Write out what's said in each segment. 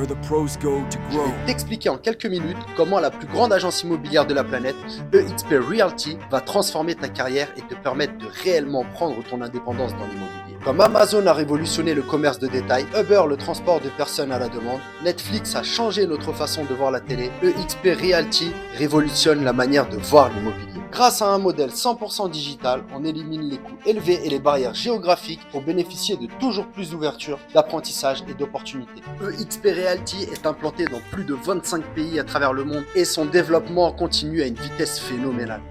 where the pros go to Je grow. vais t'expliquer en quelques minutes comment la plus grande agence immobilière de la planète, EXP Realty, va transformer ta carrière et te permettre de réellement prendre ton indépendance dans l'immobilier. Comme Amazon a révolutionné le commerce de détail, Uber le transport de personnes à la demande, Netflix a changé notre façon de voir la télé, EXP Realty révolutionne la manière de voir l'immobilier. Grâce à un modèle 100% digital, on élimine les coûts élevés et les barrières géographiques pour bénéficier de toujours plus d'ouverture, d'apprentissage et d'opportunités. EXP Realty est implanté dans plus de 25 pays à travers le monde et son développement continue à une vitesse phénoménale.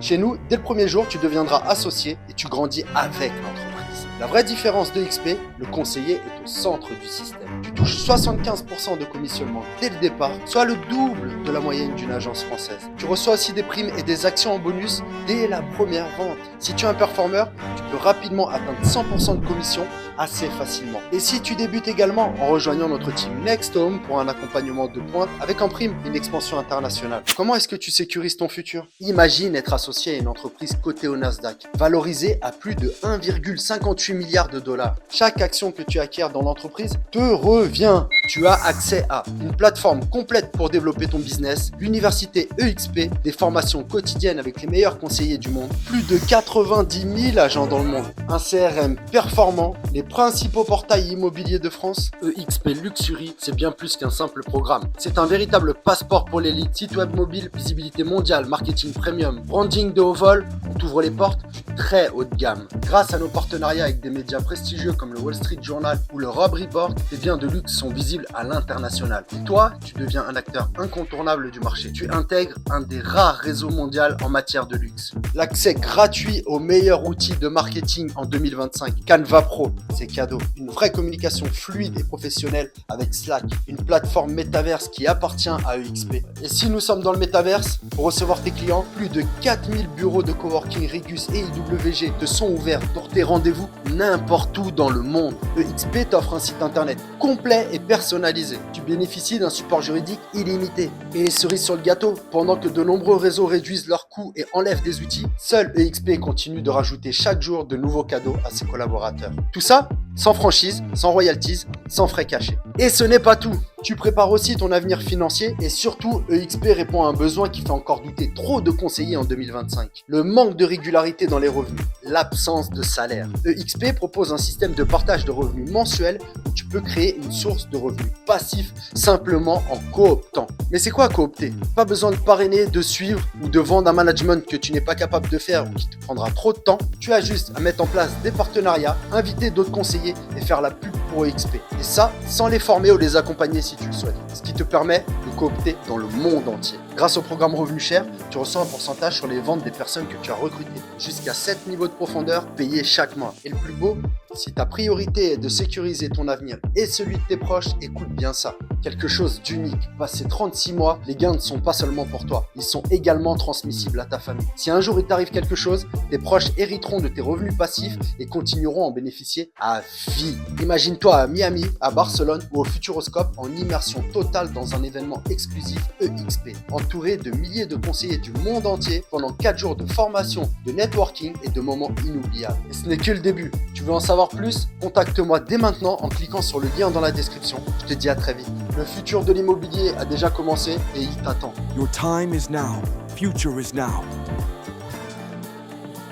Chez nous, dès le premier jour, tu deviendras associé et tu grandis avec l'entreprise. La vraie différence de XP, le conseiller est au centre du système. Tu touches 75% de commissionnement dès le départ, soit le double de la moyenne d'une agence française. Tu reçois aussi des primes et des actions en bonus dès la première vente. Si tu es un performeur, tu peux rapidement atteindre 100% de commission assez facilement. Et si tu débutes également en rejoignant notre team Next Home pour un accompagnement de pointe avec en prime une expansion internationale. Comment est-ce que tu sécurises ton futur? Imagine être associé à une entreprise cotée au Nasdaq, valorisée à plus de 1,58 milliard de dollars. Chaque action que tu acquiers dans l'entreprise te revient. Tu as accès à une plateforme complète pour développer ton business, l'université EXP, des formations quotidiennes avec les meilleurs conseillers du monde, plus de 90 000 agents dans le monde, un CRM performant, les principaux portails immobiliers de France. EXP Luxury, c'est bien plus qu'un simple programme. C'est un véritable passeport pour l'élite. Site web mobile, visibilité mondiale, marketing premium, branding de haut vol, on t'ouvre les portes du très haut de gamme. Grâce à nos partenariats avec des médias prestigieux comme le Wall Street Journal ou le Robb Report, tes biens de luxe sont visibles à l'international. Et toi, tu deviens un acteur incontournable du marché. Tu intègres un des rares réseaux mondiaux en matière de luxe. L'accès gratuit aux meilleurs outils de marketing en 2025. Canva Pro, c'est cadeau. Une vraie communication fluide et professionnelle avec Slack, une plateforme métaverse qui appartient à EXP. Et si nous sommes dans le métaverse, pour recevoir tes clients, plus de 4000 bureaux de coworking Regus et IWG te sont ouverts pour tes rendez-vous n'importe où dans le monde. EXP t'offre un site internet complet et personnalisé. Tu bénéficies d'un support juridique illimité. Et cerise sur le gâteau, pendant que de nombreux réseaux réduisent leurs coûts et enlèvent des outils, seul EXP continue de rajouter chaque jour de nouveaux cadeaux à ses collaborateurs. Tout ça sans franchise, sans royalties, sans frais cachés. Et ce n'est pas tout. Tu prépares aussi ton avenir financier et surtout, EXP répond à un besoin qui fait encore douter trop de conseillers en 2025. Le manque de régularité dans les revenus, l'absence de salaire. EXP propose un système de partage de revenus mensuel où tu peux créer une source de revenus passifs simplement en cooptant. Mais c'est quoi coopter? Pas besoin de parrainer, de suivre ou de vendre un management que tu n'es pas capable de faire ou qui te prendra trop de temps. Tu as juste à mettre en place des partenariats, inviter d'autres conseillers et faire la pub pour EXP. Et ça, sans les former ou les accompagner si tu le souhaites. Ce qui te permet de coopter dans le monde entier. Grâce au programme Revenu Cher, tu reçois un pourcentage sur les ventes des personnes que tu as recrutées. Jusqu'à 7 niveaux de profondeur payés chaque mois. Et le plus beau, si ta priorité est de sécuriser ton avenir et celui de tes proches, écoute bien ça. Quelque chose d'unique. Passé 36 mois, les gains ne sont pas seulement pour toi, ils sont également transmissibles à ta famille. Si un jour il t'arrive quelque chose, tes proches hériteront de tes revenus passifs et continueront à en bénéficier à vie. Imagine-toi à Miami, à Barcelone ou au Futuroscope en immersion totale dans un événement exclusif EXP, entouré de milliers de conseillers du monde entier pendant 4 jours de formation, de networking et de moments inoubliables. Et ce n'est que le début. Tu veux en savoir plus? Contacte-moi dès maintenant en cliquant sur le lien dans la description. Je te dis à très vite. Le futur de l'immobilier a déjà commencé et il t'attend. Your time is now. Future is now.